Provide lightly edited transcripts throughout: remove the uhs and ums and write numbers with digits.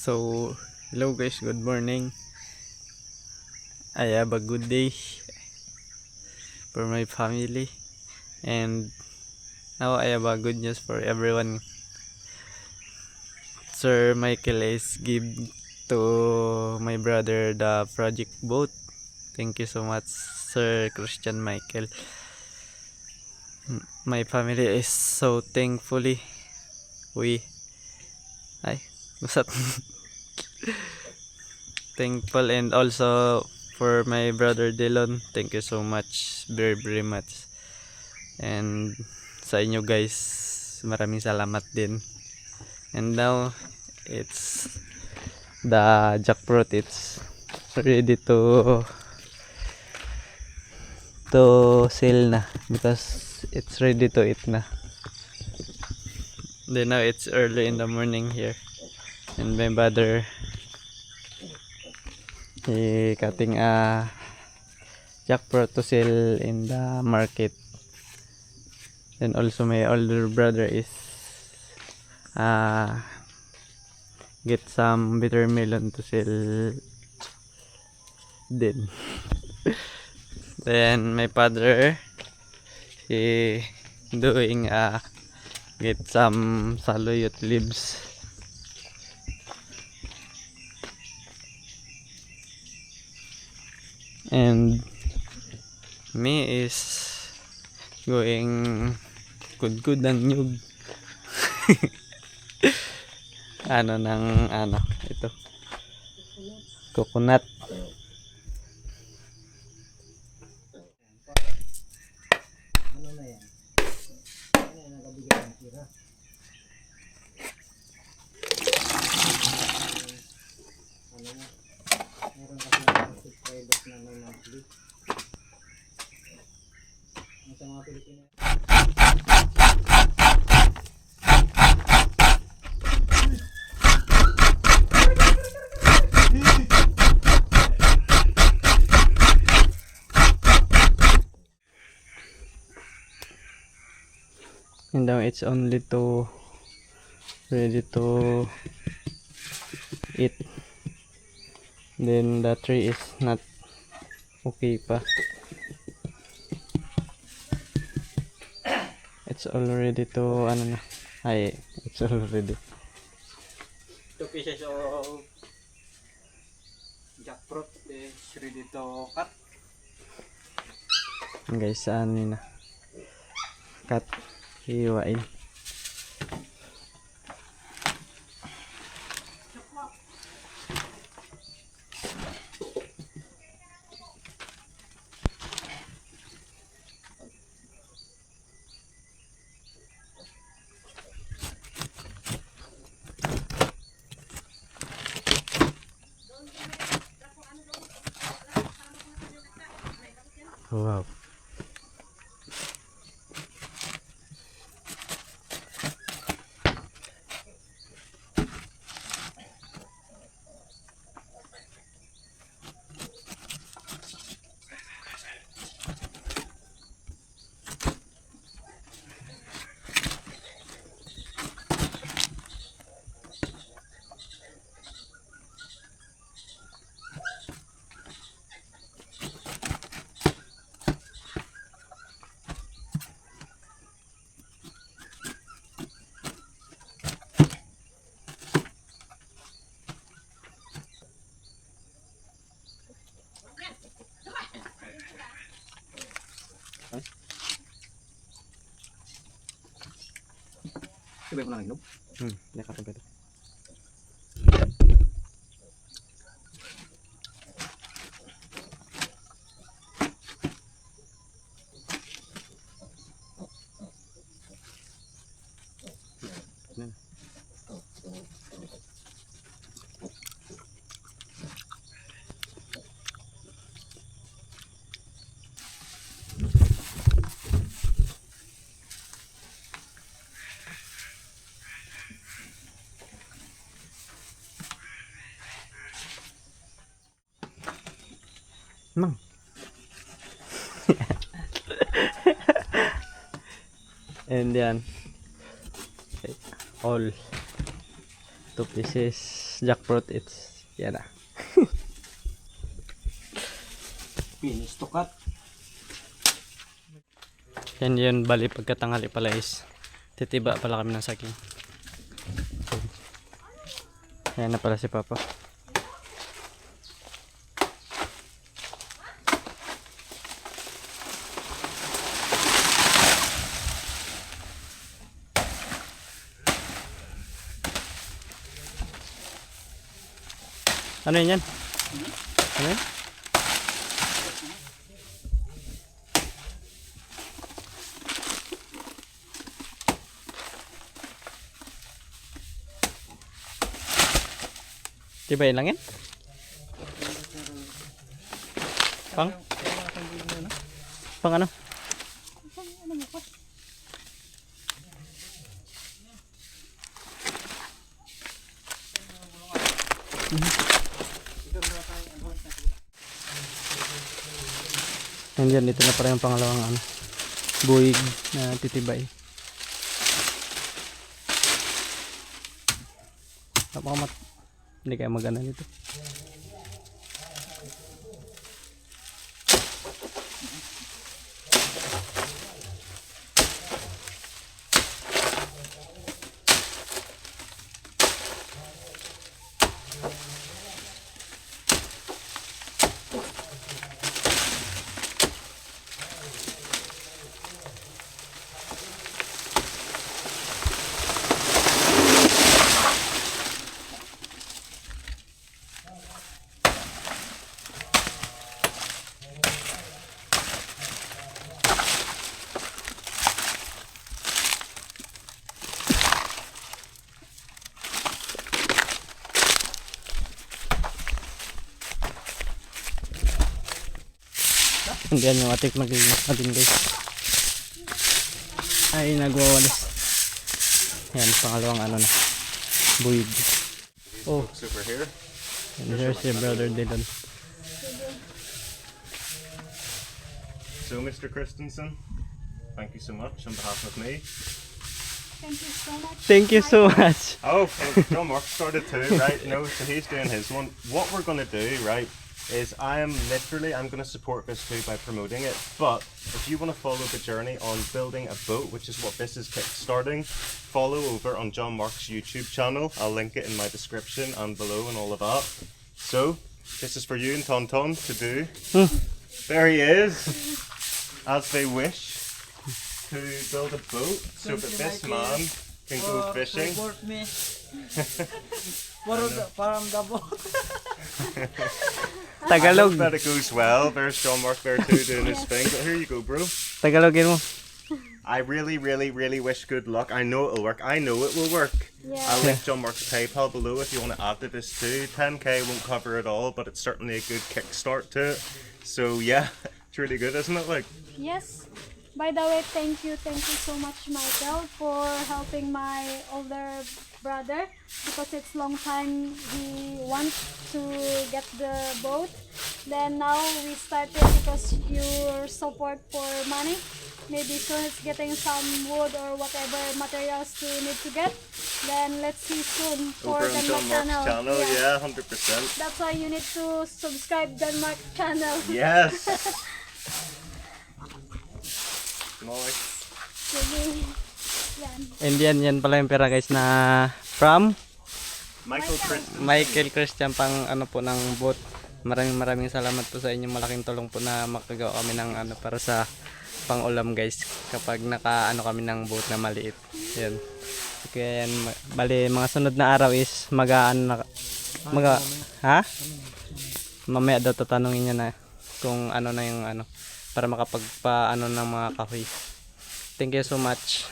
So, hello guys, good morning. I have a good day for my family, and now I have a good news for everyone. Sir Michael is give to my brother the project boat. Thank you so much, Sir Christian Michael. My family is so thankfully we ay what's up? Thankful, and also for my brother Dylan. Thank you so much, very much. And sa inyo guys, maraming salamat din. And now it's the jackfruit. It's ready to sell na because it's ready to eat na. Then now it's early in the morning here, and my brother he cutting a jackfruit to sell in the market. And also my older brother is uh get some bitter melon to sell din. Then my father he doing get some saluyot leaves. And me is going good ang nyug. Ito coconut. And now it's only to ready to eat. Then the tree is not okay pa. It's already to it's already 2 pieces of jackfruit is ready to cut. guys, na cut, hiwain. Wow. Sabay mo lang inom. Nakatubad. Mang. And yan. All 2 pieces jackfruit. It's yan na. Finish to cut. Yan yun, bali pagkatanghali pala is titiba pala kami ng saging. Ayan na pala si Papa. Ano yun yan? Ano yun? Tibayin lang yan? Pang? Pang ano? Nandiyan, dito na pala yung pangalawang ano, buwig na titibay. Napakamat. Hindi kaya magana nito. Andiyan yung atik naglinis natin guys. Ay nagwawalis. Yan pangalawang ano na, buwig. Oh, Super here. and here's your brother Dylan. So, Mr. Christensen, thank you so much on behalf of me. Thank you so much. Thank you so much. Oh, John Mark started too, right? No, so he's doing his one. What we're going to do, right, is I'm going to support this too by promoting it. But if you want to follow the journey on building a boat, which is what this is kickstarting, follow over on John Mark's YouTube channel. I'll link it in my description and below and all of that. So, this is for you and Tonton to do. There he is, as they wish, to build a boat so that this man can go fishing. Support me. Parang dabo. I Tagalog. hope that it goes well. There's John Mark there too doing his thing. But here you go, bro. Tagalogin mo. I really wish good luck. I know it'll work. I know it will work. Yeah. I'll link John Mark's PayPal below if you want to add to this too. 10k won't cover it all, but it's certainly a good kickstart to it. So yeah, it's really good, isn't it? Like, Yes. By the way, thank you so much, Michael, for helping my older brother, because it's long time he wants to get the boat. Then now we started because your support for money. Maybe soon it's getting some wood or whatever materials to need to get. Then let's see soon for over on John Denmark Mark's channel, yeah, 100%. That's why you need to subscribe Denmark channel. Yes. Molly. Sige. Yan. And yan pala yung pera guys na from Michael Christensen. Michael Christian pang ano po ng boat. Maraming salamat po sa inyo, malaking tulong po na makagawa kami ng ano para sa pang-ulam guys kapag naka-ano kami ng boat na maliit. Yan. Okay, yan. Bali mga sunod na araw is ha? Mamaya daw tatanungin niya na kung ano na yung ano para makapagpa-ano ng mga kahoy. Thank you so much.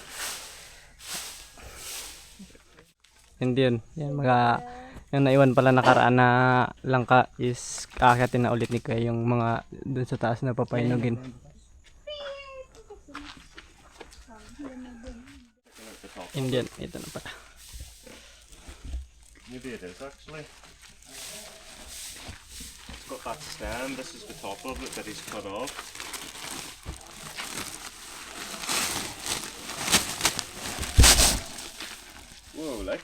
Hindi yun. Yan, yung naiwan pala nakaraan na langka is aakyatin na ulit ni Kuya yung mga dun sa taas na papainugin. Indian, ito na pala. Maybe it is actually. It's got that stem. This is the top of it that he's cut off. Whoa, like.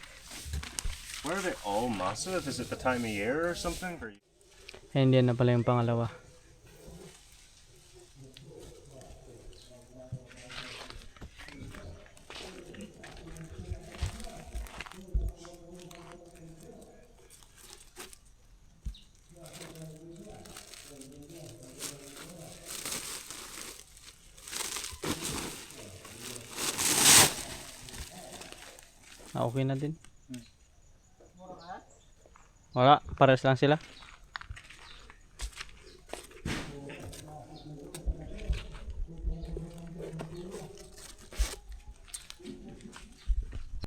Why are they all massive? Is it the time of year or something? Or... And yan na pala yung pangalawa. Okay na din. Wala, pares lang sila.